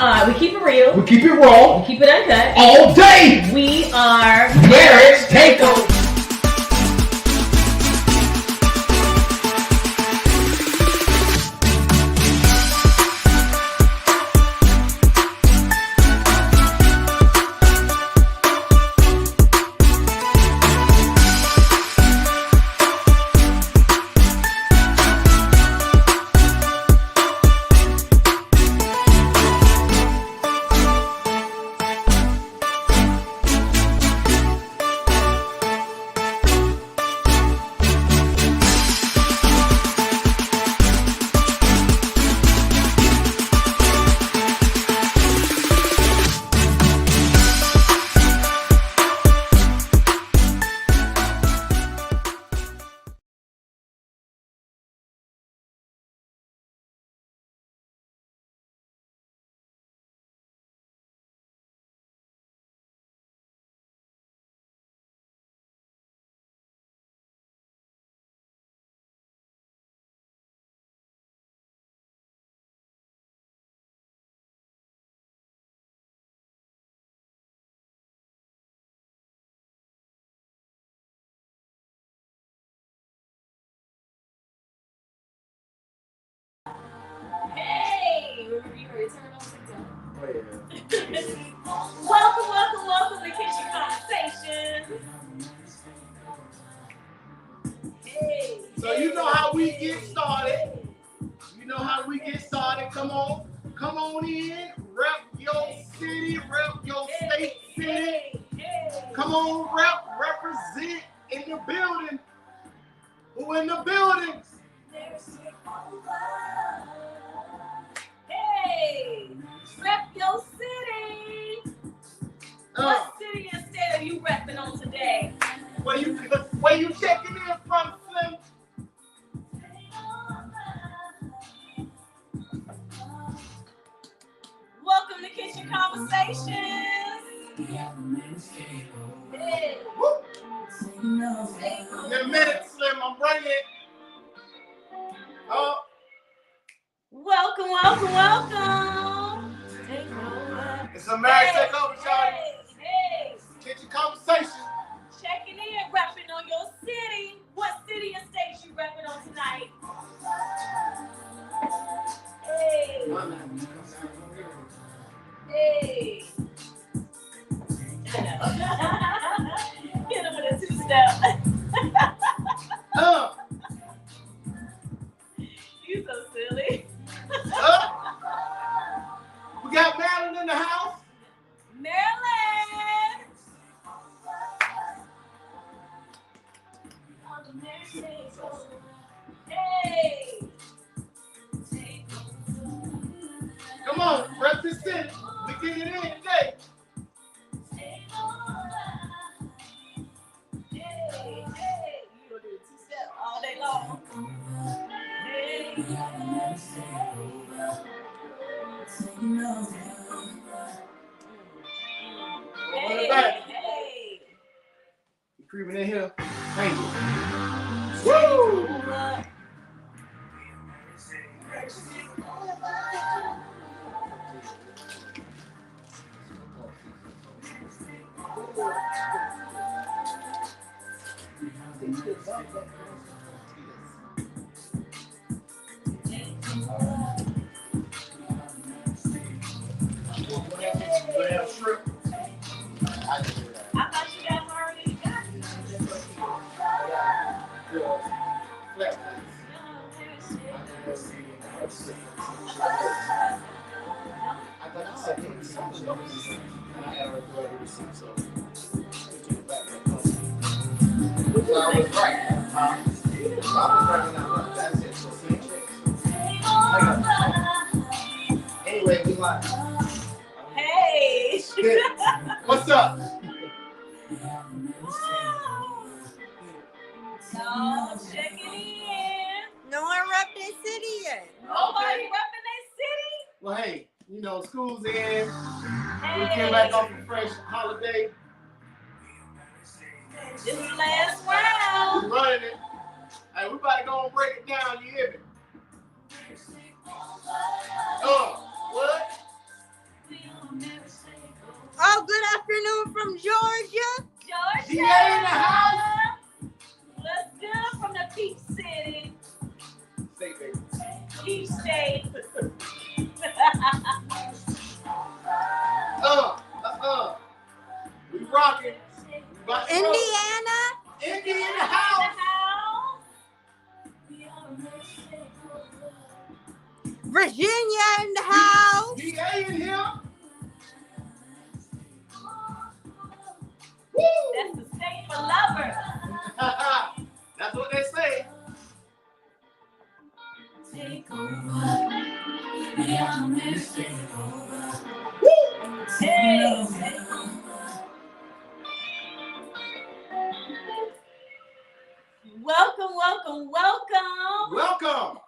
We keep it real. We keep it raw. We keep it uncut. All day. We are Marriage Takeover. Welcome to Kitchen Consultation. Hey. So you know how we get started. Come on in. Rep your city, rep your state city. Come on, represent in the building. Who in the building? Hey, rep your city. What city and state are you repping on today? Where you checking in from, Slim? Welcome to Kitchen Conversations. Hey. In a minute, Slim, I'm bringing it. Welcome. Takeover. It's a marriage takeover, y'all. Hey. Kitchen Conversation. Checking in, repping on your city. What city and state you repping on tonight? Hey. Hey. Hit him with a two-step. You so silly. We got Marilyn in the house. Maryland. Hey. Come on, represent. We get it in today. Hey. You gonna do a two-step all day long. Hey. Hey. You creeping in here? Thank you. Woo! I thought you guys already got it. I was right. I was right. That's it. So anyway, we like. Hey. What's up? So checking in. No one repped their city yet. Nobody repping their city. Well, hey, school's in. Hey. We came back off a fresh holiday. This is last round. We running it. Hey, we about to go and break it down. You hear me? What? from Georgia. Georgia. GA in the house. What's good from the Peach City? Say, baby. Peach State. We rocking. Indiana. Indy in the house. Virginia in the house. GA in here. That's the state for lovers. That's what they say. Takeover. Woo! Hey. Welcome. Welcome.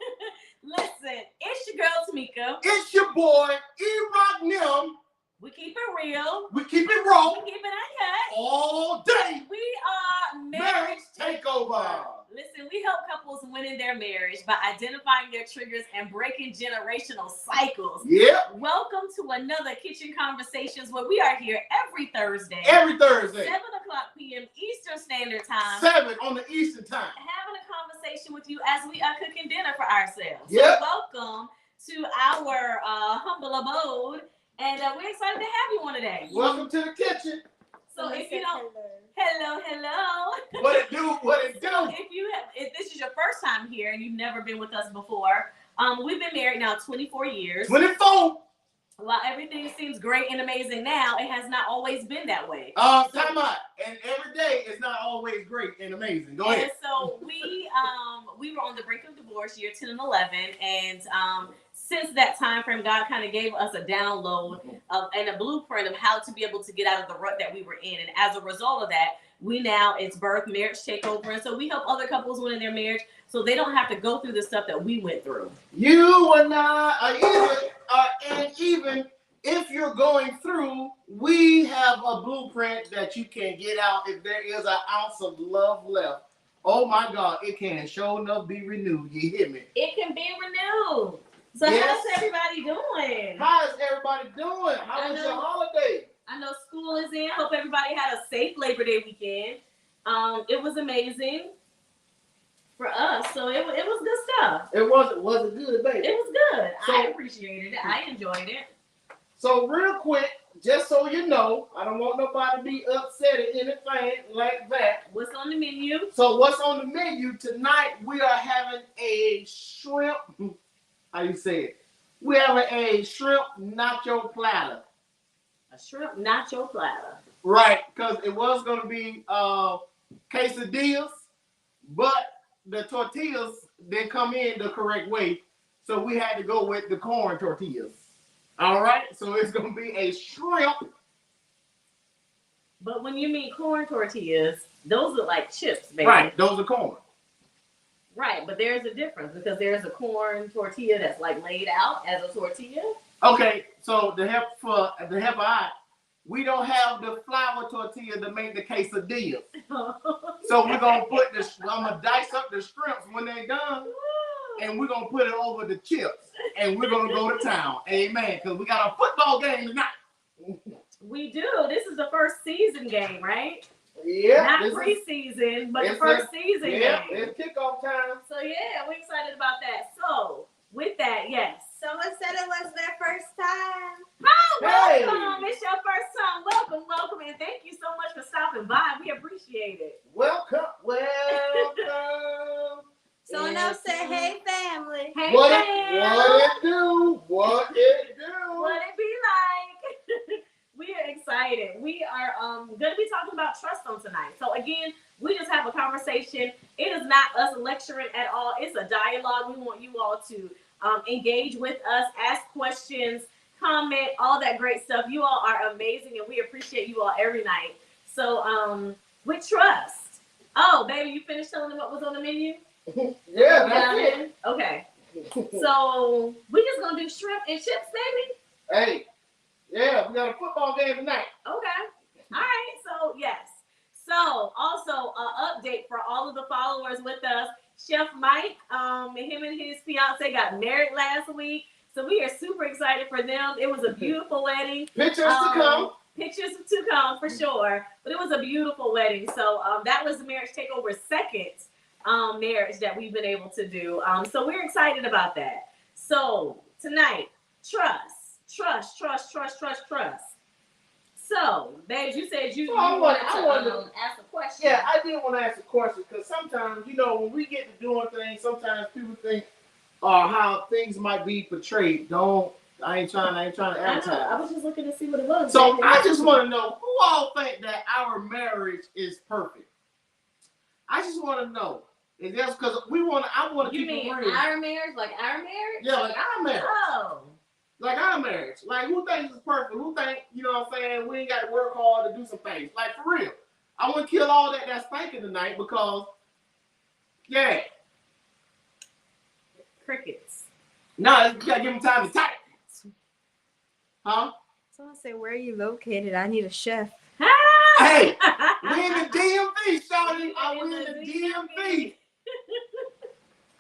Listen, it's your girl Tamika. It's your boy, E-Rock Nim. We keep it real. We keep it raw We keep it uncut. all day. We are Marriage Takeover. Listen, we help couples win in their marriage by identifying their triggers and breaking generational cycles. Yep. Welcome to another Kitchen Conversations where we are here every Thursday. Every Thursday. 7 o'clock p.m. Eastern Standard Time. 7 on the Eastern Time. Having a conversation with you as we are cooking dinner for ourselves. Yep. So welcome to our humble abode. And we're excited to have you on today. Welcome to the kitchen. So if you don't, hello. What it do? What it do? So if this is your first time here and you've never been with us before, we've been married now 24 years. 24. While everything seems great and amazing now, it has not always been that way. Time out. And every day is not always great and amazing. Go ahead. And so we were on the brink of divorce year 10 and 11, and since that time frame, God kind of gave us a download and a blueprint of how to be able to get out of the rut that we were in. And as a result of that, it's birth, marriage takeover. And so we help other couples win in their marriage so they don't have to go through the stuff that we went through. You and I and even if you're going through, we have a blueprint that you can get out if there is an ounce of love left. Oh my God, it can sure enough be renewed. You hear me? It can be renewed. So Yes. how's everybody doing? How is everybody doing? How was your holiday? I know school is in. Hope everybody had a safe Labor Day weekend. It was amazing for us. So it was good stuff. It wasn't good, baby. It was good. So- I appreciated it. I enjoyed it. So real quick, just so you know, I don't want nobody to be upset at anything like that. What's on the menu? So what's on the menu tonight? We are having a shrimp. How you say it? We're having a shrimp nacho platter. A shrimp nacho platter. Right, because it was going to be quesadillas, but the tortillas didn't come in the correct way. So we had to go with the corn tortillas. All right, so it's going to be a shrimp. But when you mean corn tortillas, those look like chips, baby. Right, those are corn. Right, but there's a difference because there's a corn tortilla that's like laid out as a tortilla. Okay, so to help out, we don't have the flour tortilla to make the quesadillas. So we're gonna I'm gonna dice up the shrimps when they're done, and we're gonna put it over the chips, and we're gonna go to town. Amen. Because we got a football game tonight. We do. This is the first season game, right? Yeah. Not preseason, but the first season game. Yeah, it's kickoff time. So yeah, we're excited about that. So with that, yes. Someone said it was their first time. Oh, Hey. welcome. It's your first time. Welcome, and thank you so much for stopping by. We appreciate it. Welcome. Someone else said, hey, family. Hey, What fam. it do? What it do? What it be like? We are excited. We are going to be talking about trust on tonight. So again, we just have a conversation. It is not us lecturing at all. It's a dialogue. We want you all to engage with us, ask questions, comment, all that great stuff. You all are amazing, and we appreciate you all every night. So with trust. Oh, baby, you finished telling them what was on the menu? Yeah, that's it. Okay. So we just going to do shrimp and chips, baby? Hey. Yeah, we got a football game tonight. Okay. All right. So, yes. So, also, update for all of the followers with us. Chef Mike, him and his fiance got married last week. So, we are super excited for them. It was a beautiful wedding. Pictures to come. Pictures to come for sure. But it was a beautiful wedding. So that was the Marriage Takeover's second marriage that we've been able to do. So we're excited about that. So tonight, trust. So, babes, you said you wanted to ask a question. Yeah, I did want to ask a question because sometimes, when we get to doing things, sometimes people think how things might be portrayed. I ain't trying to advertise. I was just looking to see what it was. So I just want to know who all think that our marriage is perfect. I just want to know. Is that because I want to keep it real. Our marriage, like our marriage? Yeah, like our marriage. Oh. Like our marriage. Like who thinks it's perfect? Who think, what I'm saying, we ain't got to work hard to do some things. Like for real. I want to kill all that's thinking tonight because, yeah. Crickets. No, you got to give them time to type. Huh? Someone say, where are you located? I need a chef. Hey, we in the DMV, shawty. We in the DMV.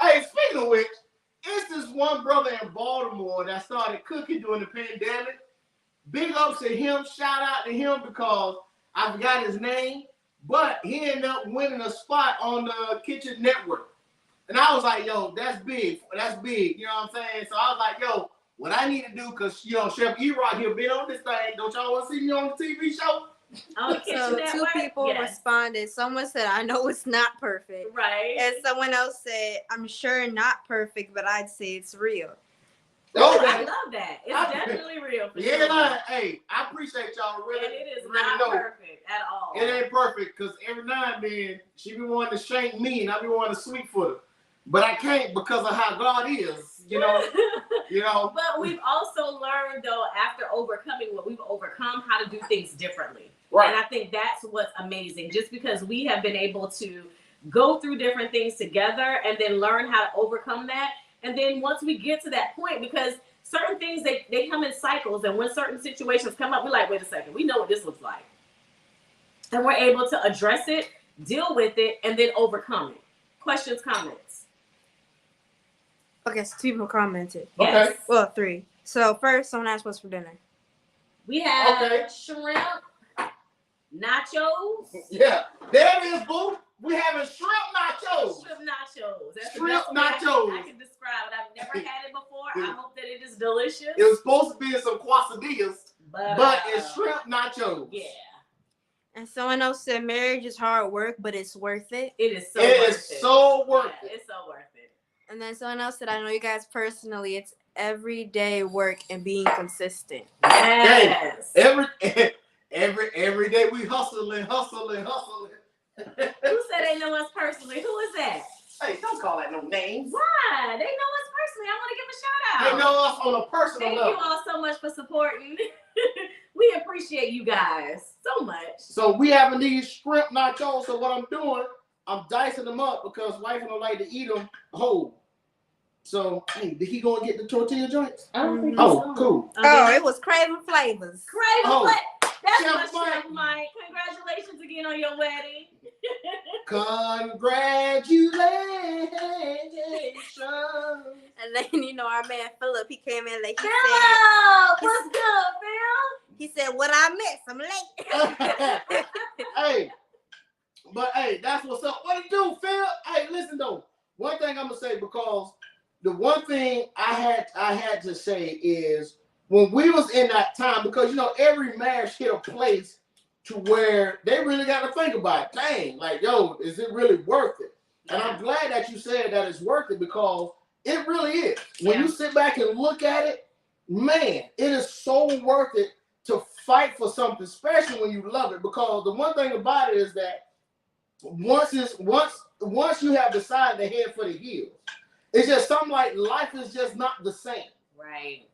Hey, speaking of which, it's this one brother in Baltimore that started cooking during the pandemic. Big ups to him. Shout out to him because I forgot his name. But he ended up winning a spot on the Kitchen Network. And I was like, yo, that's big. That's big. You know what I'm saying? So I was like, yo, what I need to do, because, Chef E-Rock here been on this thing. Don't y'all want to see me on the TV show? So two people responded. Someone said, I know it's not perfect. Right. And someone else said, I'm sure not perfect, but I'd say it's real. Oh, I love that. It's definitely real. For sure. Hey, I appreciate y'all really. And it is really not perfect at all. It ain't perfect because every now and then she be wanting to shank me and I be wanting to sweet foot her. But I can't because of how God is, But we've also learned, though, after overcoming what we've overcome, how to do things differently. Right. And I think that's what's amazing. Just because we have been able to go through different things together and then learn how to overcome that. And then once we get to that point, because certain things, they come in cycles. And when certain situations come up, we're like, wait a second, we know what this looks like. And we're able to address it, deal with it, and then overcome it. Questions, comments? Okay, so two people commented. Yes. Okay. Well, three. So first, someone asked what's for dinner. We have shrimp, nachos. Yeah, there it is, boo. We having shrimp nachos. Shrimp nachos. That's shrimp the best nachos. I can describe it. I've never had it before. I hope that it is delicious. It was supposed to be some quesadillas, but it's shrimp nachos. Yeah. And someone else said marriage is hard work, but it's worth it. It is so worth it. It's so worth it. And then someone else said, I know you guys personally, it's everyday work and being consistent. Yes. Hey, every day we hustling. Who said they know us personally? Who is that? Hey, don't call that no names. Why? They know us personally. I want to give a shout out. They know us on a personal level. Thank you all so much for supporting. We appreciate you guys so much. So we having these shrimp nachos. So what I'm doing, I'm dicing them up because wife don't like to eat them whole. So, hey, did he go and get the tortilla joints? I don't think so. Cool. It was Craving Flavors. That's Chef Mike. Mike. Congratulations again on your wedding. Congratulations. And then, our man Philip, he came in like, what's good, Phil? He said, what I miss? I'm late. Hey, that's what's up. What it do, Phil? Hey, listen though. One thing I'm gonna say, because the one thing I had to say is when we was in that time, because every marriage hit a place to where they really got to think about it. Dang, like, yo, is it really worth it? And I'm glad that you said that it's worth it, because it really is. When you sit back and look at it, man, it is so worth it to fight for something, especially when you love it. Because the one thing about it is that once you have decided to head for the hills, it's just something like life is just not the same. Right.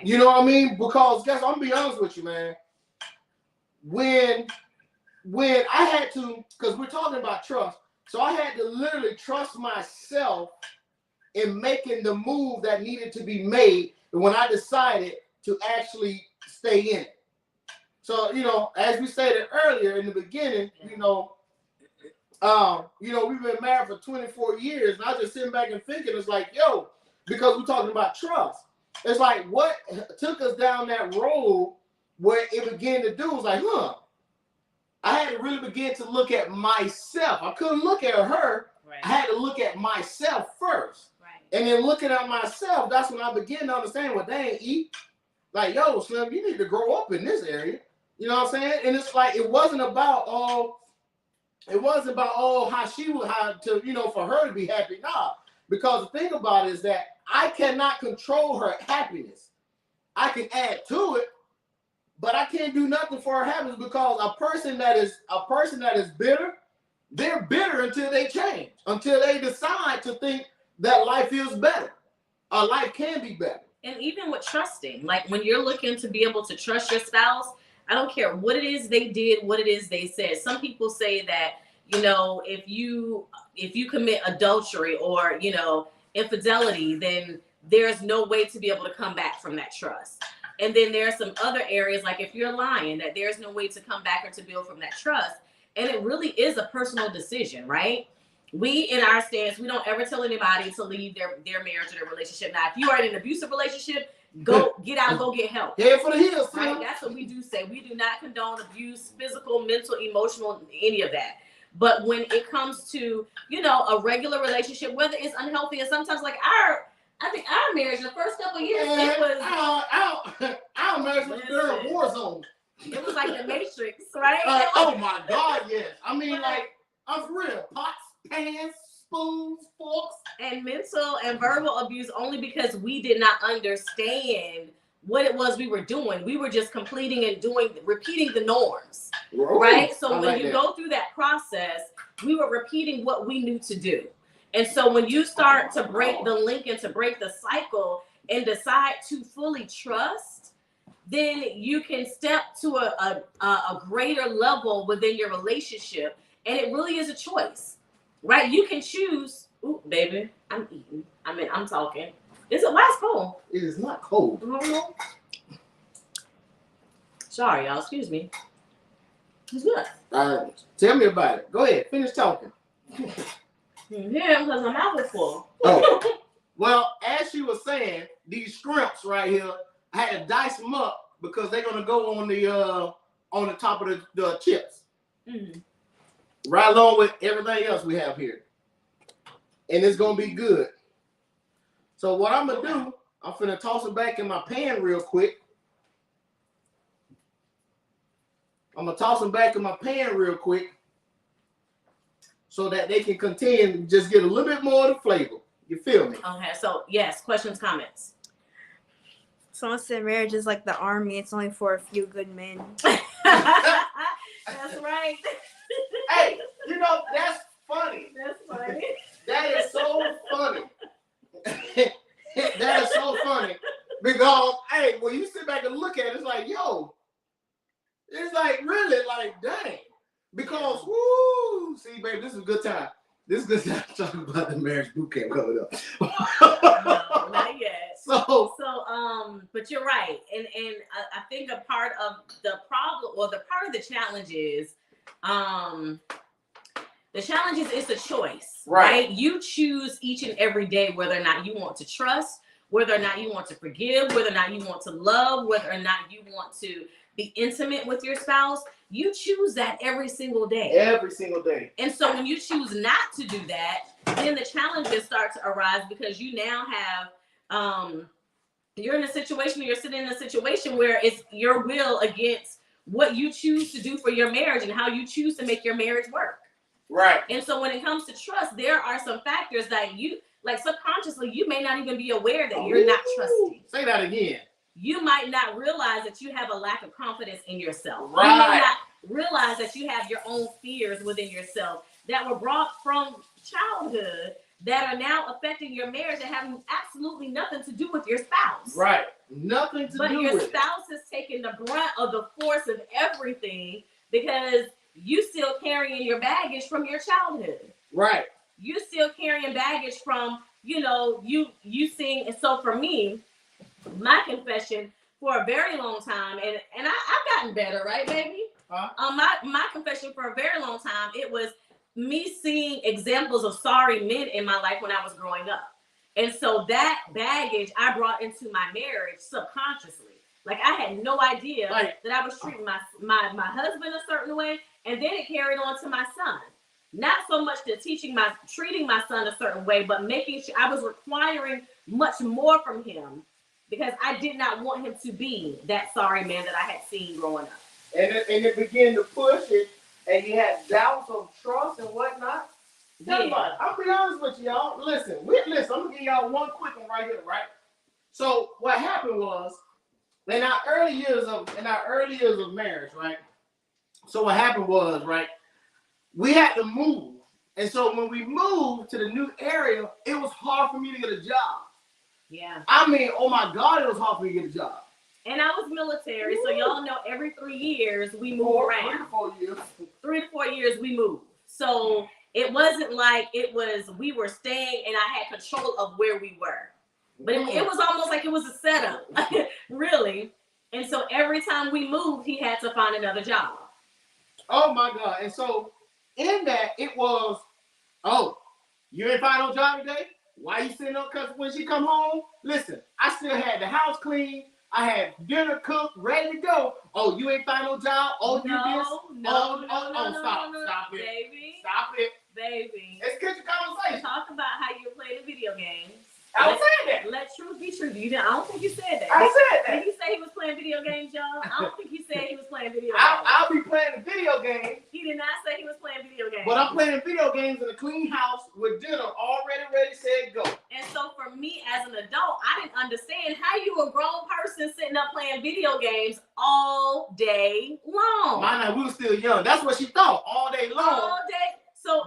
You know what I mean? Because guys, I'm gonna be honest with you, man. When I had to, because we're talking about trust, so I had to literally trust myself in making the move that needed to be made when I decided to actually stay in it. So, as we stated earlier in the beginning, we've been married for 24 years, and I was just sitting back and thinking, it's like, because we're talking about trust. It's like, what took us down that road where it began to do was like, I had to really begin to look at myself. I couldn't look at her. Right. I had to look at myself first. Right. And then looking at myself, that's when I began to understand what they ain't eat. Like, yo, Slim, you need to grow up in this area. You know what I'm saying? And it's like, it wasn't about how she would have to, for her to be happy. Nah, because the thing about it is that I cannot control her happiness. I can add to it, but I can't do nothing for her happiness, because a person that is bitter, they're bitter until they change, until they decide to think that life is better, or life can be better. And even with trusting, like when you're looking to be able to trust your spouse, I don't care what it is they did, what it is they said. Some people say that, if you commit adultery or, infidelity, then there's no way to be able to come back from that trust. And then there are some other areas, like if you're lying, that there's no way to come back or to build from that trust. And it really is a personal decision, right? We, in our stance, we don't ever tell anybody to leave their marriage or their relationship. Now, if you are in an abusive relationship, go get out, go get help. Head for the hills, right? That's what we do say. We do not condone abuse, physical, mental, emotional, any of that. But when it comes to, a regular relationship, whether it's unhealthy, and sometimes like our marriage, the first couple of years, it was our marriage was a war zone. It was like the Matrix, right? Oh my God, yes. I mean, like, I'm for real. Pots, pans, spoons, forks. And mental and verbal abuse, only because we did not understand what it was we were doing. We were just completing and repeating the norms, right? So when you go through that process, we were repeating what we knew to do. And so when you start to break the link and to break the cycle and decide to fully trust, then you can step to a greater level within your relationship. And it really is a choice, right? You can choose. Ooh, baby, I'm eating. I'm talking. Why it's cold? It is not cold. Mm-hmm. Sorry, y'all. Excuse me. It's good. Tell me about it. Go ahead. Finish talking. Yeah, because my mouth is full. Oh. Well, as she was saying, these shrimps right here, I had to dice them up because they're gonna go on the top of the chips. Mm-hmm. Right along with everything else we have here. And it's gonna be good. So what I'm gonna do, I'm finna toss it back in my pan real quick. So that they can continue and just get a little bit more of the flavor. You feel me? Okay, so yes, questions, comments. Someone said marriage is like the army. It's only for a few good men. That's right. Hey, that's funny. That's funny. That is so funny. That is so funny. Because, hey, when you sit back and look at it, it's like, yo, it's like, really, like, dang. Because, woo, see, baby, this is a good time. This is a good time to talk about the marriage boot camp coming up. No, not yet. So, but you're right. And I think a part of the problem, or the part of the challenge is, it's a choice, right? You choose each and every day whether or not you want to trust, whether or not you want to forgive, whether or not you want to love, whether or not you want to be intimate with your spouse. You choose that every single day. Every single day. And so when you choose not to do that, then the challenges start to arise, because you now have, you're in a situation, you're sitting in a situation where it's your will against what you choose to do for your marriage and how you choose to make your marriage work. Right. And so when it comes to trust, there are some factors that you, like subconsciously, you may not even be aware that you're not trusting. Say that again. You might not realize that you have a lack of confidence in yourself. Right. You might not realize that you have your own fears within yourself that were brought from childhood that are now affecting your marriage and having absolutely nothing to do with your spouse. Right. Nothing to do with it. But your spouse is taking the brunt of the force of everything, because you still carrying your baggage from your childhood. Right. You still carrying baggage from, you seeing. And so for me, my confession for a very long time, and I've gotten better, right, baby? Huh? My confession for a very long time, it was me seeing examples of sorry men in my life when I was growing up. And so that baggage I brought into my marriage subconsciously. Like I had no idea Like- that I was treating my husband a certain way, and then it carried on to my son. Not so much to treating my son a certain way, but making sure I was requiring much more from him because I did not want him to be that sorry man that I had seen growing up. And it began to push it, and you had doubts of trust and whatnot. Yeah. I'll be honest with y'all. Listen, I'm gonna give y'all one quick one right here, right? So what happened was in our early years of marriage, right? So what happened was, right, we had to move. And so when we moved to the new area, it was hard for me to get a job. Yeah. I mean, oh my God, it was hard for me to get a job. And I was military, so y'all know every 3 years we move around. 3 to 4 years. 3 to 4 years we moved. So it wasn't like we were staying and I had control of where we were. But it was almost like it was a setup, really. And so every time we moved, he had to find another job. Oh my God. And so in that, it was, oh, you ain't find no job today? Why you sitting up? Because when she come home, listen, I still had the house clean. I had dinner cooked, ready to go. Oh, you ain't find no job? Oh, you this? No, Stop it. Baby. Stop it. Baby. It's kitchen conversation. Talk about how you play the video games. I don't say that. Let truth be true. I don't think you said that. I said that. Did he say he was playing video games, y'all? I don't think he said he was playing video games. I'll be playing the video game. He did not say he was playing video games. But I'm playing video games in a clean house with dinner already ready, set, go. And so for me as an adult, I didn't understand how you a grown person sitting up playing video games all day long. We were still young. That's what she thought, all day long. All day.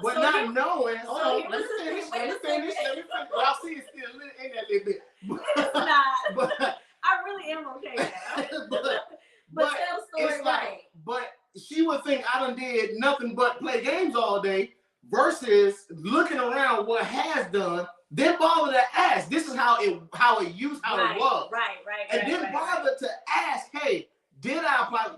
But not knowing. So let me finish. Y'all see it's still in that little bit. It's not. But I really am okay now. but tell the story it's right. But she would think I done did nothing but play games all day versus looking around what has done, then bother to ask. This is how it was. Right. And then bother to ask, hey, did I apply?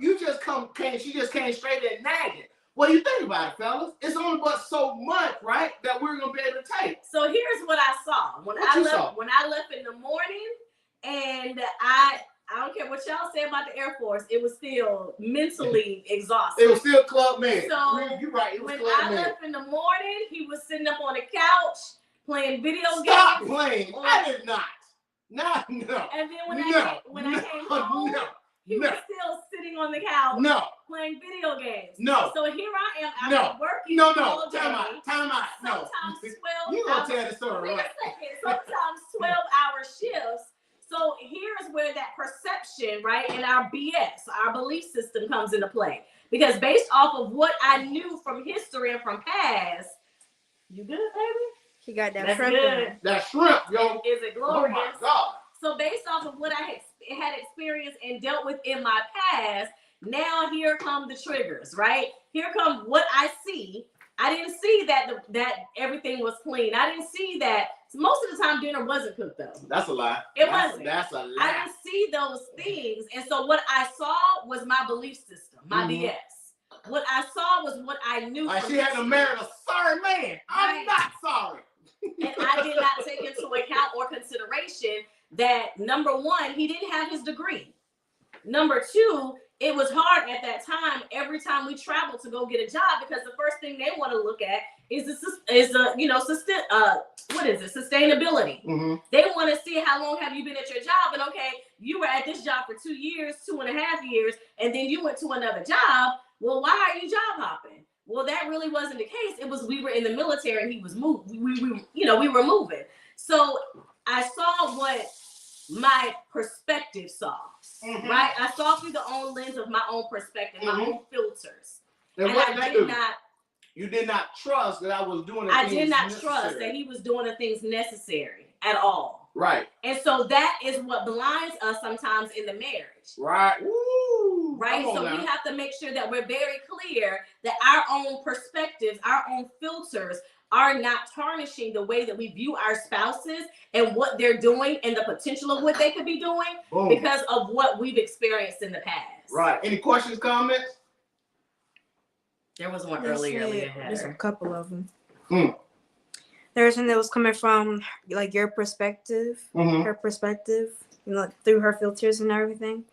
She just came straight and nagged it. What do you think about it, fellas? It's only but so much, right, that we're gonna be able to take. So here's what I saw when I left in the morning, and I don't care what y'all say about the Air Force, it was still mentally exhausting. It was still Club Med. So you're right. It was when Club I Med. left in the morning, he was sitting up on the couch playing video games. Stop playing. I did not. No. And then when I came home, he was still sitting on the couch playing video games. No. So here I am after working all day. Time out. Sometimes 12 You gonna tell the story, Wait right? a second. Sometimes 12-hour shifts. So here's where that perception, right, and our BS, our belief system comes into play. Because based off of what I knew from history and from past, you good, baby? He got that That's shrimp. good. That shrimp, yo. Is it Oh glorious? my God. So based off of what I had experienced and dealt with in my past, now here come the triggers, right? Here come what I see. I didn't see that everything was clean. I didn't see that. Most of the time dinner wasn't cooked though. That's a lie. It wasn't. That's a lie. I didn't see those things. And so what I saw was my belief system, my BS. What I saw was what I knew. She had to marry a sorry man. I'm not sorry. And I did not take into account or consideration that, number one, he didn't have his degree. Number two, it was hard at that time every time we traveled to go get a job because the first thing they want to look at is sustainability. Mm-hmm. They want to see how long have you been at your job, and okay, you were at this job for 2 years, 2.5 years, and then you went to another job. Well, why are you job hopping? Well, that really wasn't the case. It was we were in the military and he was moving. We were moving. So I saw what my perspective saw. Mm-hmm. Right? I saw through the own lens of my own perspective, my own filters. And what I did not. You did not trust that I was doing the things necessary. I did not trust that he was doing the things necessary at all. Right. And so that is what blinds us sometimes in the marriage. Right. Woo. Right. So we have to make sure that we're very clear that our own perspectives, our own filters are not tarnishing the way that we view our spouses and what they're doing and the potential of what they could be doing because of what we've experienced in the past. Right. Any questions, comments? There was one earlier. There's a couple of them. There's one that was coming from like your perspective, her perspective, through her filters and everything.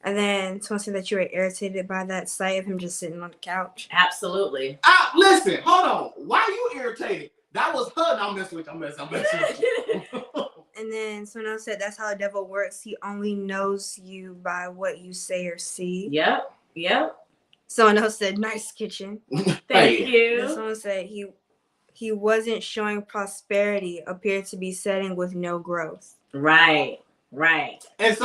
And then someone said that you were irritated by that sight of him just sitting on the couch. Absolutely. Listen, hold on. Why are you irritated? That was her. I'm messing with you. And then someone else said that's how the devil works. He only knows you by what you say or see. Yep. Someone else said, nice kitchen. Thank you. And someone said he wasn't showing prosperity, appeared to be setting with no growth. Right. And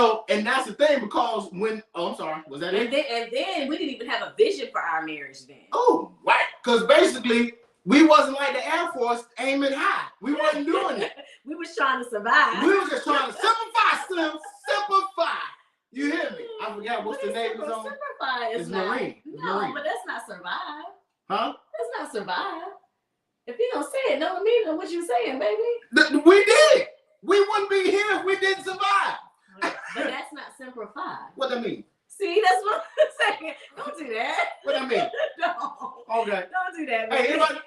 that's the thing, because when I'm sorry, was that it? And then we didn't even have a vision for our marriage then. Oh, right. Because basically we wasn't like the Air Force aiming high. We wasn't doing that. We was trying to survive. We were just trying to simplify. You hear me? I forgot what's the name of the song. Simplify is It's not. Marine. No, Marine. but that's not survive. Huh? That's not survive. If you don't say it, don't mean what you saying, baby. We did. We wouldn't be here if we didn't survive. But that's not simplify. What that mean? See, that's what I'm saying. Don't do that. What that mean? No. Okay. Don't do that, baby. Hey, everybody.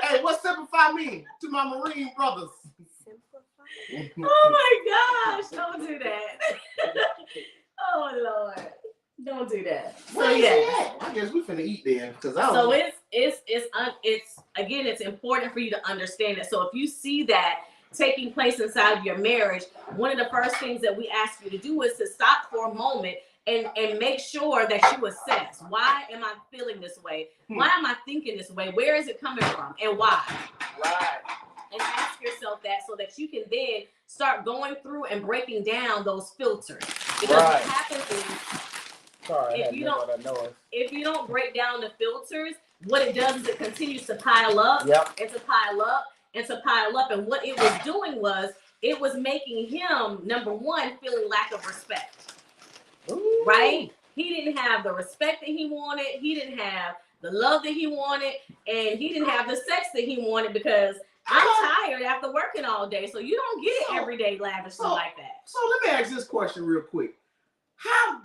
Hey, what simplify mean to my Marine brothers? Simplify? Oh my gosh, don't do that. Oh Lord. Don't do that. So yeah. I guess we finna eat then, because So it's again, it's important for you to understand it. So if you see that taking place inside of your marriage, one of the first things that we ask you to do is to stop for a moment and make sure that you assess, why am I feeling this way? Why am I thinking this way? Where is it coming from and why? Right. And ask yourself that so that you can then start going through and breaking down those filters. Because what happens is, if you don't break down the filters, what it does is it continues to pile up and to pile up and to pile up. And what it was doing was it was making him, number one, feeling lack of respect. Ooh. Right? He didn't have the respect that he wanted. He didn't have the love that he wanted. And he didn't have the sex that he wanted, because I'm tired after working all day. So you don't get it every day lavishly like that. So let me ask this question real quick. How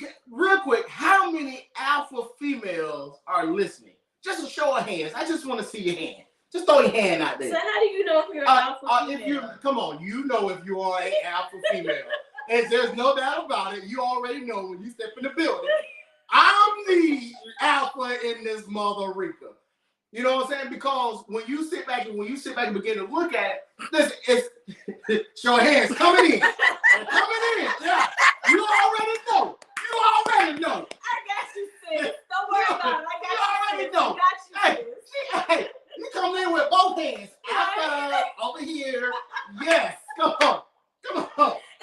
many alpha females are listening? Just a show of hands. I just want to see your hand. Just throw your hand out there. So how do you know if you're an alpha female? Come on, you know if you are an alpha female. And there's no doubt about it. You already know when you step in the building. I'm the alpha in this mother Rika. You know what I'm saying? Because when you sit back and begin to look at it, listen, it's show of hands coming in. Yeah. You already know. I got you, sis. Don't worry about it. I got you. You already know. I got you, sis. Hey, you come in with both hands. Outside, over here. Yes. Come on.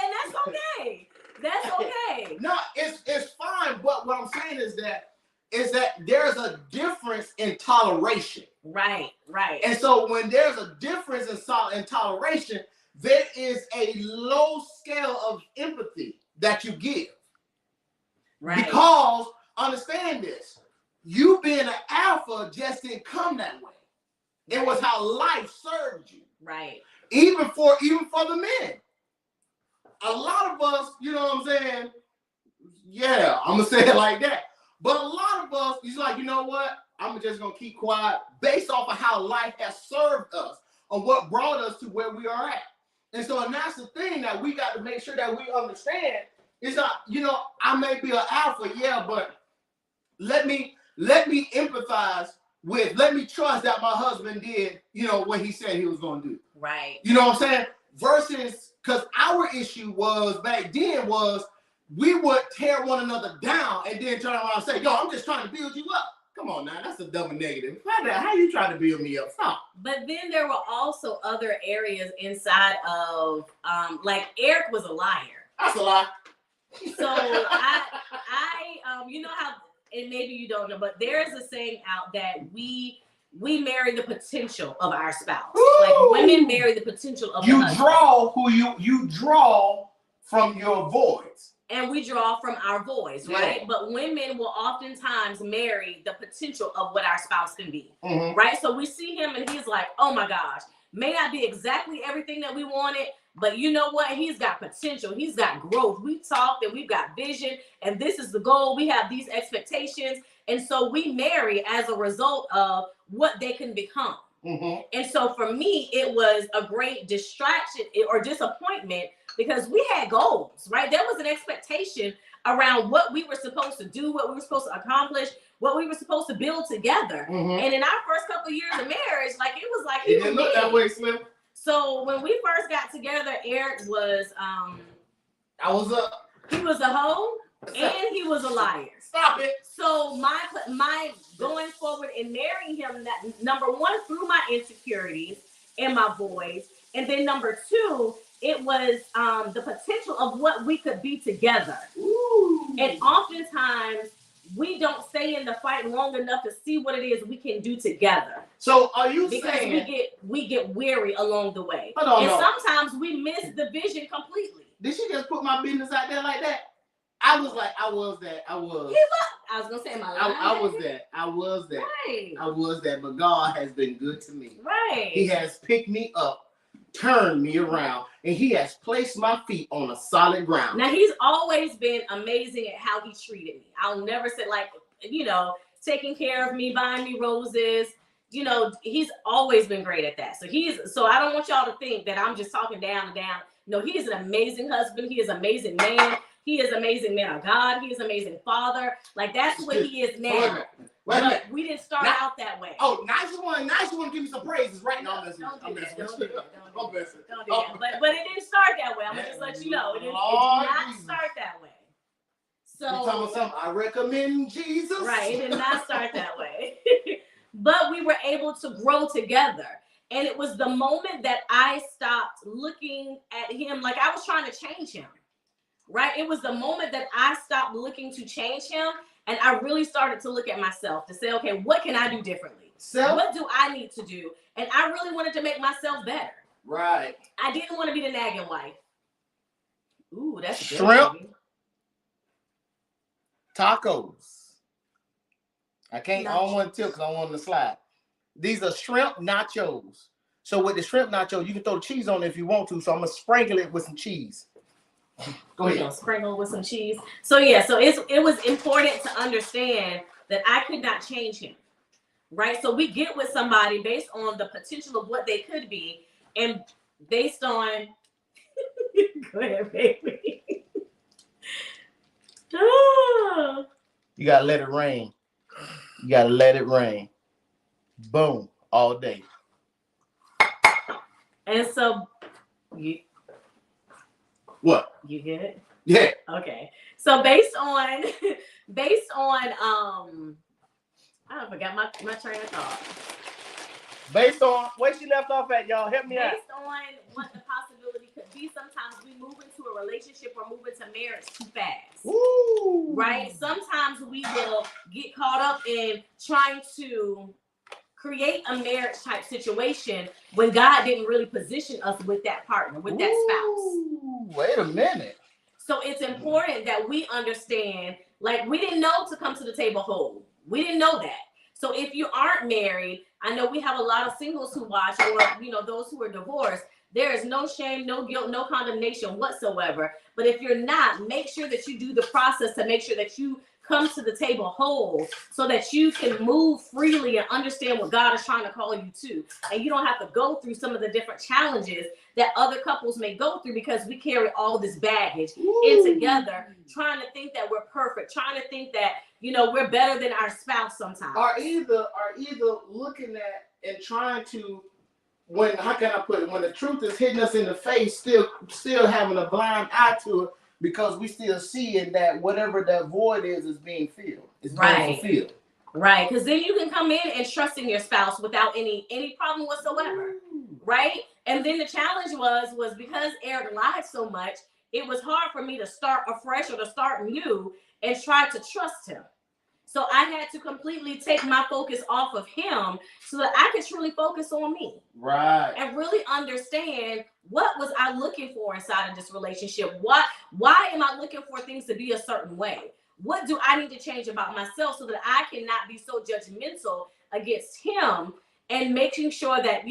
And that's okay. No, it's fine. But what I'm saying is that there's a difference in toleration. Right. And so when there's a difference in toleration, there is a low scale of empathy that you give. Right. Because understand this, you being an alpha just didn't come that way. It was how life served you. Right. Even for the men. A lot of us, you know what I'm saying? Yeah, I'm gonna say it like that. But a lot of us, he's like, you know what? I'm just gonna keep quiet based off of how life has served us or what brought us to where we are at. And that's the thing that we got to make sure that we understand. It's not, I may be an alpha, yeah, but let me empathize with, let me trust that my husband did, what he said he was gonna do. Right. You know what I'm saying? Versus, because our issue was back then was we would tear one another down and then turn around and say, yo, I'm just trying to build you up. Come on now, that's a double negative. How you trying to build me up? Stop. But then there were also other areas inside of, like Eric was a liar. That's a lie. So I you know how, and maybe you don't know, but there's a saying out that we marry the potential of our spouse. Ooh. Like women marry the potential of you draw who you draw from your voids. And we draw from our voice, right? But women will oftentimes marry the potential of what our spouse can be, right? So we see him and he's like, oh my gosh, may not be exactly everything that we wanted, but you know what? He's got potential. He's got growth. We talked and we've got vision and this is the goal. We have these expectations. And so we marry as a result of what they can become. And so for me, it was a great distraction or disappointment because we had goals, right? There was an expectation around what we were supposed to do, what we were supposed to accomplish, what we were supposed to build together. And in our first couple of years of marriage, like it was like it didn't look that way, Slim. So when we first got together, Eric was he was a hoe and he was a liar. Stop it. So my going forward and marrying him, that number one, through my insecurities and my voice, and then number two, it was the potential of what we could be together. Ooh. And oftentimes we don't stay in the fight long enough to see what it is we can do together. So are you because saying we get weary along the way, and sometimes we miss the vision completely. Did she just put my business out there like that? I was like, I was. I was gonna say my life. I was that. Right. I was that. But God has been good to me. Right. He has picked me up, turned me around, and he has placed my feet on a solid ground. Now he's always been amazing at how he treated me. I'll never say taking care of me, buying me roses. He's always been great at that. So I don't want y'all to think that I'm just talking down and down. No, he is an amazing husband. He is an amazing man. He is an amazing man of God. He is an amazing father. Like that's what he is now. Wait a minute. We didn't start out that way. Oh, nice one. Give me some praises right now. Don't do that. Don't do that. But it didn't start that way. I'm gonna just let you know. It did not start that way. So you talking about something? I recommend Jesus. Right. It did not start that way. But we were able to grow together. And it was the moment that I stopped looking at him like I was trying to change him. Right? It was the moment that I stopped looking to change him, and I really started to look at myself to say, okay, what can I do differently? What do I need to do? And I really wanted to make myself better. Right. I didn't want to be the nagging wife. Ooh, that's shrimp. Good, tacos. I don't want to tilt because I want to slide. These are shrimp nachos. So with the shrimp nacho, you can throw the cheese on it if you want to. So I'm going to sprinkle it with some cheese. Go ahead. Sprinkle with some cheese. So it was important to understand that I could not change him, right? So we get with somebody based on the potential of what they could be, and based on. Go ahead, baby. You gotta let it rain. You gotta let it rain. Boom, all day. And so you. What? You get it? Yeah. Okay. So based on I forgot my train of thought. Based on where she left off at, y'all, help me out. Based on what the possibility could be, sometimes we move into a relationship or move into marriage too fast. Woo. Right? Sometimes we will get caught up in trying to create a marriage type situation when God didn't really position us with that partner, with that spouse. Wait a minute. So it's important that we understand, like we didn't know to come to the table whole. We didn't know that. So if you aren't married, I know we have a lot of singles who watch, or those who are divorced. There is no shame, no guilt, no condemnation whatsoever. But if you're not, make sure that you do the process to make sure that you come to the table whole so that you can move freely and understand what God is trying to call you to. And you don't have to go through some of the different challenges that other couples may go through because we carry all this baggage in together, trying to think that we're perfect, trying to think that, we're better than our spouse sometimes. Are either looking at and trying to, how can I put it, when the truth is hitting us in the face, still having a blind eye to it, because we still seeing that whatever that void is being filled. It's being fulfilled. Right. Because then you can come in and trust in your spouse without any problem whatsoever. Right. And then the challenge was because Eric lied so much, it was hard for me to start afresh or to start new and try to trust him. So I had to completely take my focus off of him so that I could truly focus on me. Right. And really understand what was I looking for inside of this relationship? Why am I looking for things to be a certain way? What do I need to change about myself so that I cannot be so judgmental against him, and making sure that,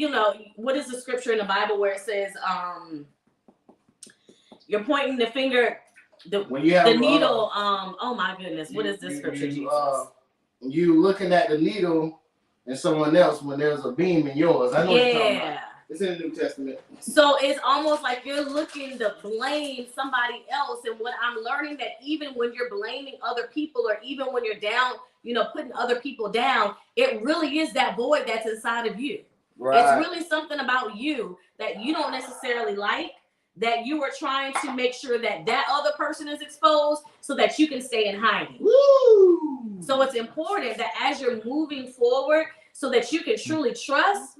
what is the scripture in the Bible where it says, you're pointing the finger, the needle, oh my goodness, what is this scripture, Jesus? You looking at the needle in someone else when there's a beam in yours. I know what you're talking about. It's in the New Testament. So it's almost like you're looking to blame somebody else. And what I'm learning that even when you're blaming other people, or even when you're down, putting other people down, it really is that void that's inside of you. Right. It's really something about you that you don't necessarily like, that you are trying to make sure that that other person is exposed so that you can stay in hiding. Woo! So it's important that as you're moving forward, so that you can truly trust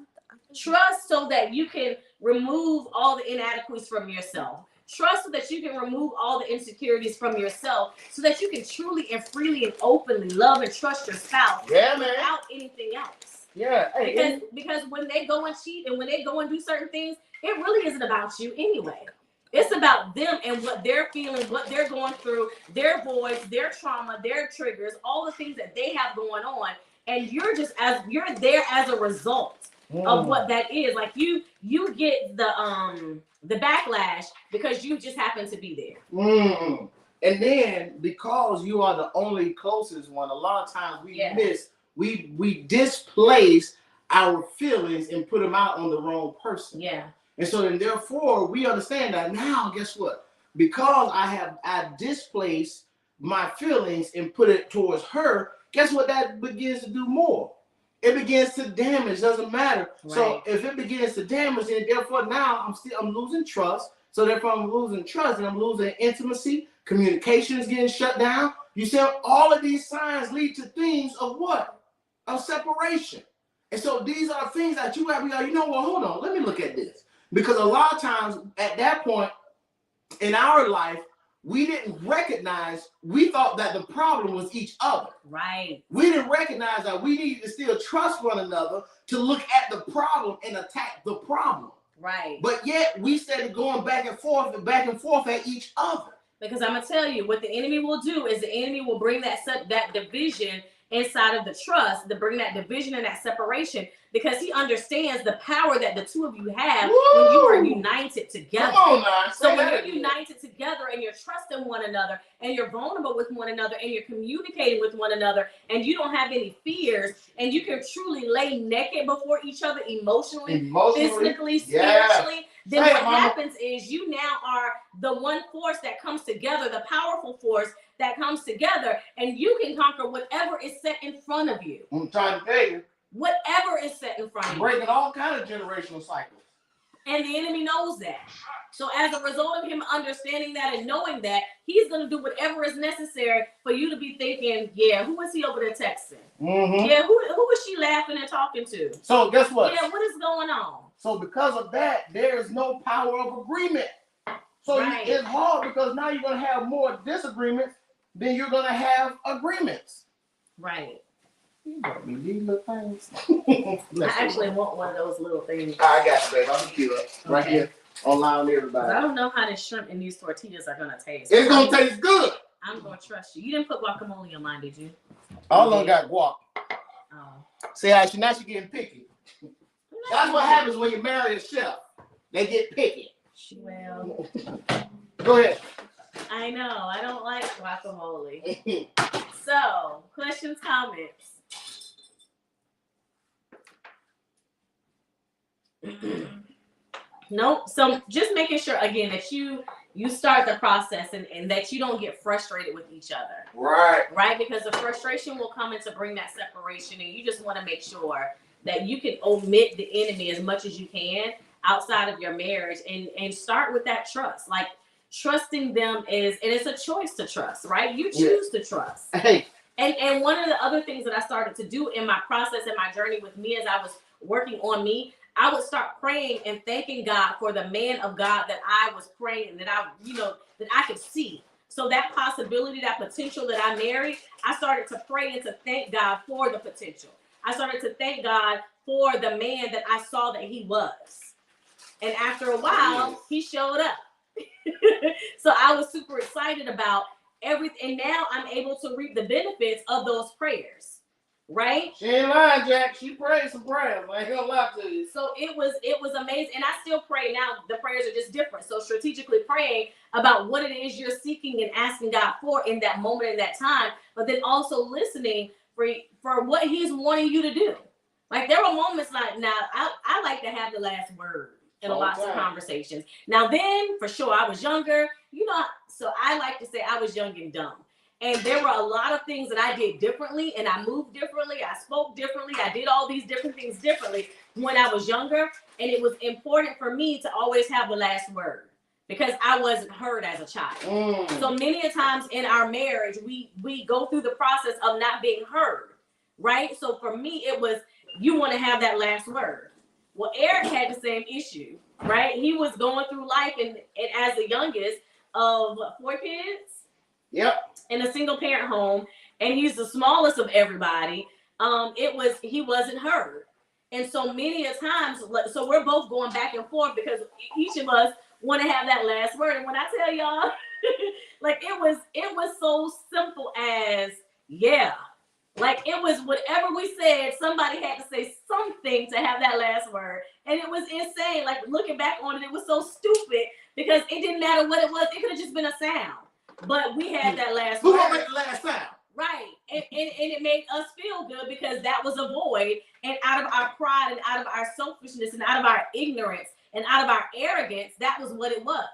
so that you can remove all the inadequacies from yourself. Trust so that you can remove all the insecurities from yourself, so that you can truly and freely and openly love and trust your spouse without anything else. Yeah. Because when they go and cheat and when they go and do certain things, it really isn't about you anyway. It's about them and what they're feeling, what they're going through, their voids, their trauma, their triggers, all the things that they have going on. And you're there as a result of what that is. Like you get the backlash because you just happen to be there. And then because you are the only closest one, a lot of times we displace our feelings and put them out on the wrong person. Yeah. And so then therefore we understand that now, guess what? Because I displaced my feelings and put it towards her, guess what that begins to do more? It begins to damage, doesn't matter. Right. So if it begins to damage, and therefore now I'm losing trust. So therefore I'm losing trust and I'm losing intimacy. Communication is getting shut down. You see, all of these signs lead to things of what? Of separation. And so these are things that you have to go, hold on, let me look at this. Because a lot of times at that point in our life, we didn't recognize, we thought that the problem was each other. Right. We didn't recognize that we needed to still trust one another to look at the problem and attack the problem. Right. But yet we started going back and forth at each other. Because I'm going to tell you, what the enemy will do is the enemy will bring that division inside of the trust, to bring that division and that separation, because he understands the power that the two of you have. Woo! When you are united together. Come on now, so when you're united together and you're trusting one another and you're vulnerable with one another and you're communicating with one another and you don't have any fears and you can truly lay naked before each other emotionally physically, spiritually, then what happens is you now are the one force that comes together, the powerful force that comes together, and you can conquer whatever is set in front of you. I'm trying to tell you. Whatever is set in front of you. Breaking all kinds of generational cycles. And the enemy knows that. So as a result of him understanding that and knowing that, he's going to do whatever is necessary for you to be thinking, yeah, who is he over there texting? Mm-hmm. Yeah, who is she laughing and talking to? So guess what? Yeah, what is going on? So because of that, there is no power of agreement. So it's hard because now you're going to have more disagreements than you're going to have agreements. Right. You brought me these little things. I actually want one of those little things. I got you, babe. I'm cute right here online with everybody. I don't know how this shrimp and these tortillas are going to taste. It's going to taste good. I'm going to trust you. You didn't put guacamole on mine, did you? All of them got guac. Oh. See, now she's getting picky. That's what happens when you marry a chef. They get picky. Well, go ahead. I know. I don't like guacamole. So, questions, comments? Nope. So just making sure again that you start the process and that you don't get frustrated with each other. Right, because the frustration will come in to bring that separation, and you just want to make sure that you can omit the enemy as much as you can outside of your marriage and start with that trust. Like trusting them and it's a choice to trust, right? You choose to trust. Hey. And one of the other things that I started to do in my process and my journey with me as I was working on me, I would start praying and thanking God for the man of God that I was praying and that I could see. So that possibility, that potential that I married, I started to pray and to thank God for the potential. I started to thank God for the man that I saw that he was. And after a while, he showed up. So I was super excited about everything. And now I'm able to reap the benefits of those prayers. Right? She ain't lying, Jack. She prayed some prayers. I ain't gonna lie to you. So it was amazing. And I still pray now. The prayers are just different. So strategically praying about what it is you're seeking and asking God for in that moment, in that time, but then also listening for what he's wanting you to do. Like there were moments like now I like to have the last word in lots of conversations. Now then, for sure, I was younger, so I like to say I was young and dumb. And there were a lot of things that I did differently, and I moved differently, I spoke differently, I did all these different things differently when I was younger. And it was important for me to always have the last word because I wasn't heard as a child. So many a times in our marriage, we go through the process of not being heard, right? So for me, it was, you want to have that last word. Well, Eric had the same issue, right? He was going through life, and as the youngest of 4 kids, in a single parent home, and he's the smallest of everybody. He wasn't heard, and so many a times, so we're both going back and forth because each of us want to have that last word. And when I tell y'all, like it was so simple as like it was whatever we said, somebody had to say something to have that last word. And it was insane. Like looking back on it, it was so stupid because it didn't matter what it was. It could have just been a sound. But we had that last word. Who gonna make the last sound? Right. And it made us feel good because that was a void. And out of our pride and out of our selfishness and out of our ignorance and out of our arrogance, that was what it was.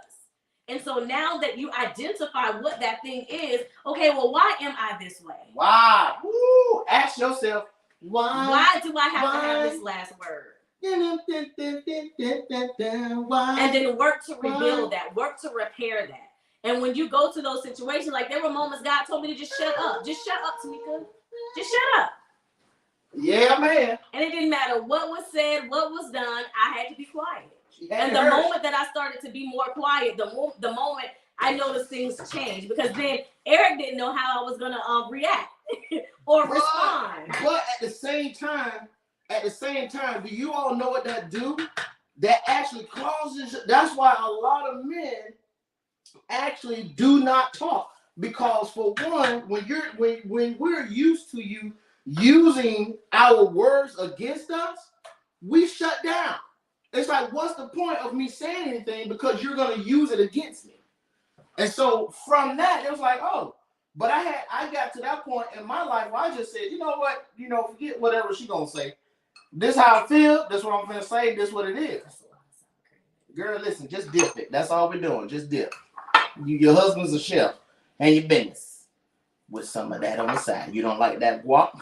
And so now that you identify what that thing is, okay, well, why am I this way? Why? Woo! Ask yourself, why? Why do I have to have this last word? Why? And then work to rebuild that, work to repair that. And when you go to those situations, like there were moments God told me to just shut up. Just shut up, Tamika. Just shut up. Yeah, man. And it didn't matter what was said, what was done. I had to be quiet. And the moment that I started to be more quiet, the moment I noticed things change, because then Eric didn't know how I was gonna react or respond. But at the same time, do you all know what that do? That actually causes. That's why a lot of men actually do not talk, because for one, when we're used to you using our words against us, we shut down. It's like, what's the point of me saying anything because you're going to use it against me? And so from that, it was like, oh, but I got to that point in my life where I just said, you know what? Forget whatever she going to say. This how I feel. This what I'm going to say. This what it is. Girl, listen, just dip it. That's all we're doing. Just dip. Your husband's a chef. And your business. With some of that on the side. You don't like that guac?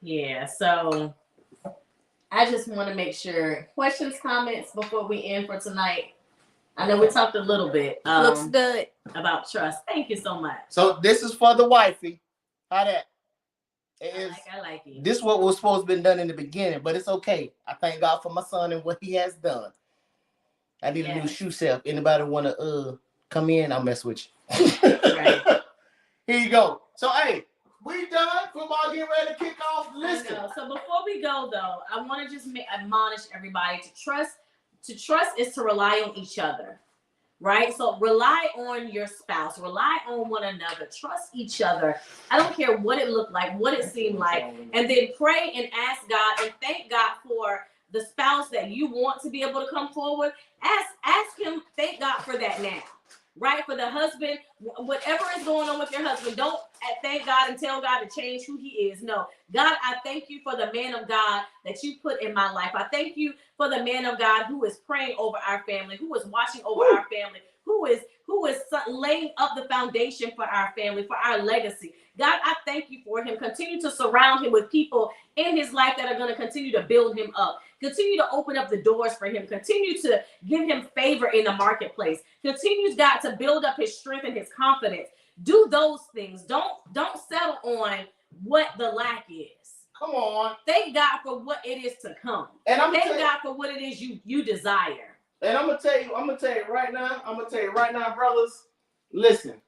Yeah, so I just want to make sure. Questions, comments before we end for tonight? I know we talked a little bit. Looks good. About trust. Thank you so much. So this is for the wifey. How that? I like it. This is what was supposed to be done in the beginning, but it's okay. I thank God for my son and what he has done. I need a new shoe set. Anybody want to come in? I'll mess with you. Right. Here you go. So, hey, we done. Football getting ready to kick off. Listen. So before we go, though, I want to just admonish everybody to trust. To trust is to rely on each other, right? So rely on your spouse. Rely on one another. Trust each other. I don't care what it looked like, what it seemed like. And then pray and ask God and thank God for the spouse that you want to be able to come forward. Ask him, thank God for that now. Right? For the husband, whatever is going on with your husband, don't thank God and tell God to change who he is. No. God, I thank you for the man of God that you put in my life. I thank you for the man of God who is praying over our family, who is watching over our family, who is laying up the foundation for our family, for our legacy. God, I thank you for him. Continue to surround him with people in his life that are going to continue to build him up. Continue to open up the doors for him. Continue to give him favor in the marketplace. Continue, God, to build up his strength and his confidence. Do those things. Don't settle on what the lack is. Come on. Thank God for what it is to come. And thank God for what it is you desire. And I'm gonna tell you right now, brothers, listen.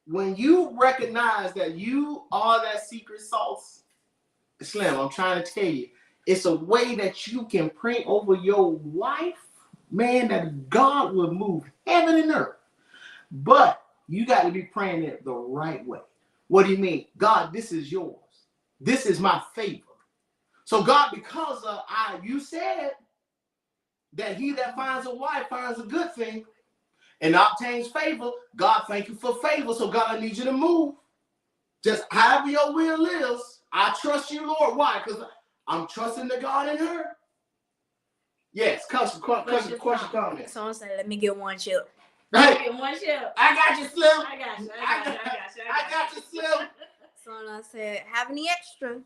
When you recognize that you are that secret sauce, Slim, I'm trying to tell you, it's a way that you can pray over your wife, man, that God will move heaven and earth. But you got to be praying it the right way. What do you mean? God, this is yours. This is my favor. So God, because you said that he that finds a wife finds a good thing and obtains favor. God, thank you for favor. So God, I need you to move. Just however your will is. I trust you, Lord. Why? Because I'm trusting the God in her. Yes, question, comment. Someone said, let me get one chip. Hey, Get one chip. I got you, Slim. I got you. I got you, Slim. Someone else said, have any extra?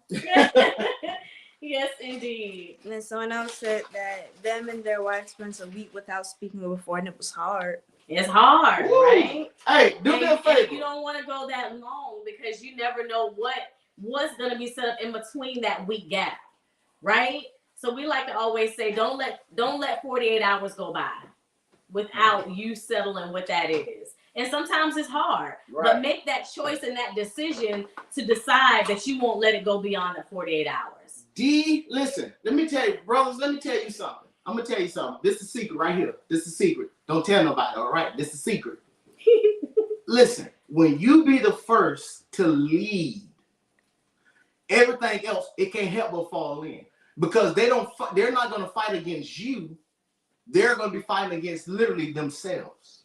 Yes, indeed. And then someone else said that them and their wife spent a week without speaking before, and it was hard. It's hard, Woo. right? Hey, do me a favor. You don't want to go that long because you never know what's going to be set up in between that week gap, right? So we like to always say, don't let 48 hours go by without you settling what that is. And sometimes it's hard, but make that choice and that decision to decide that you won't let it go beyond the 48 hours. Listen, let me tell you, brothers, let me tell you something. I'm going to tell you something. This is a secret right here. This is a secret. Don't tell nobody, all right? This is a secret. Listen, when you be the first to lead, everything else, it can't help but fall in. Because they're not going to fight against you. They're going to be fighting against literally themselves.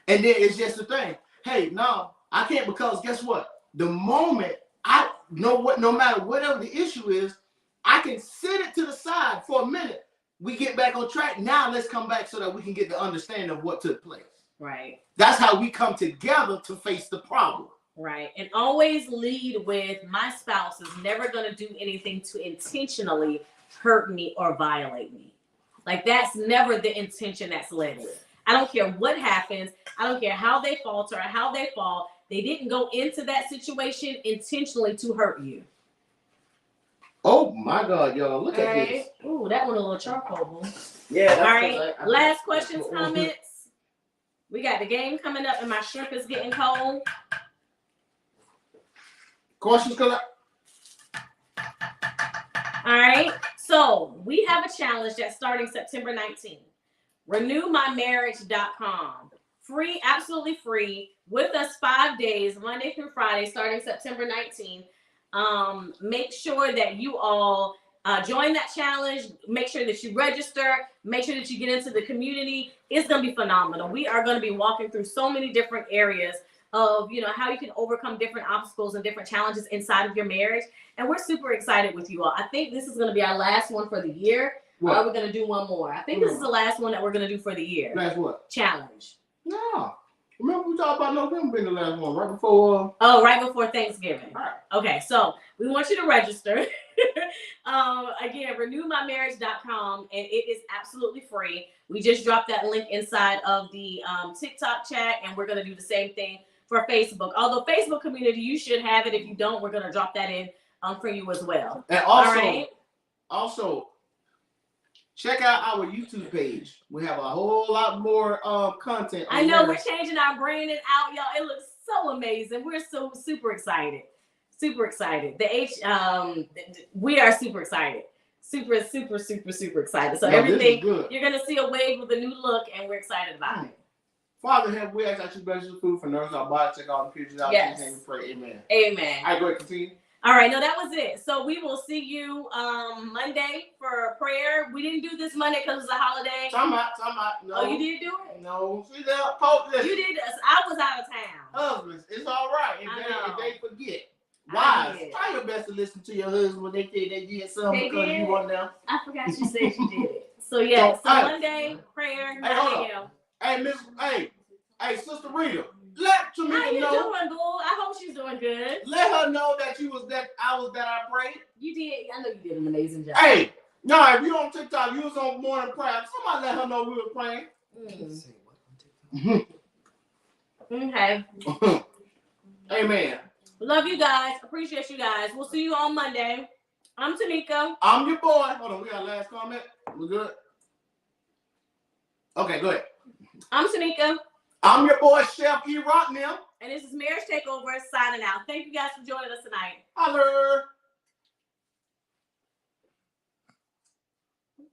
And then it's just the thing. Hey, no, I can't, because guess what? The moment I know what, no matter whatever the issue is, I can sit it to the side for a minute. We get back on track. Now let's come back so that we can get the understanding of what took place. Right. That's how we come together to face the problem. Right. And always lead with, my spouse is never going to do anything to intentionally hurt me or violate me. Like, that's never the intention that's led to. I don't care what happens. I don't care how they falter or how they fall. They didn't go into that situation intentionally to hurt you. Oh my God, y'all! Look at this. Ooh, that one a little charcoal. Yeah. All right. Last questions, comments. We got the game coming up, and my shrimp is getting cold. Questions coming up. All right. So we have a challenge that's starting September 19th. RenewMyMarriage.com. Free, absolutely free, with us 5 days, Monday through Friday, starting September 19th. Make sure that you all join that challenge. Make sure that you register. Make sure that you get into the community. It's going to be phenomenal. We are going to be walking through so many different areas of, how you can overcome different obstacles and different challenges inside of your marriage. And we're super excited with you all. I think this is going to be our last one for the year. We're going to do one more. I think this is the last one that we're going to do for the year. Last what? Challenge. No. Remember we talked about November being the last one, right before... right before Thanksgiving. All right. Okay, so we want you to register. Again, renewmymarriage.com, and it is absolutely free. We just dropped that link inside of the TikTok chat, and we're going to do the same thing for Facebook. Although Facebook community, you should have it. If you don't, we're going to drop that in for you as well. And also, check out our YouTube page. We have a whole lot more content. I know we're changing our branding out, y'all. It looks so amazing. We're so super excited. Super excited. We are super excited. Super excited. So everything, you're going to see a wave with a new look, and we're excited about it. Father, have we ask that you bless the food for nourish our body, take all the pictures out. Yes. And we pray. Amen. Amen. All right, go ahead, continue. All right, no, that was it. So we will see you Monday for prayer. We didn't do this Monday because it's a holiday. Time out. No. Oh, you did do it? No. See that? Post. You did. I was out of town. Husbands, it's all right if they forget. Wives, try your best to listen to your husband when they say they did something because you want them. I forgot you said you did it. So yeah, so Monday prayer. Hey, hold on. Hey, Sister Rita. Let Tamika know. How you doing, boo? I hope she's doing good. Let her know that I prayed. You did. I know you did an amazing job. Hey, no, if you on TikTok, you was on morning prayer. Somebody let her know we were praying. Okay. Amen. Love you guys. Appreciate you guys. We'll see you on Monday. I'm Tanika. I'm your boy. Hold on, we got a last comment. We good? Okay, go ahead. I'm Tanika. I'm your boy, Chef E. Rocknell. And this is Marriage Takeover signing out. Thank you guys for joining us tonight. Holler. Woo.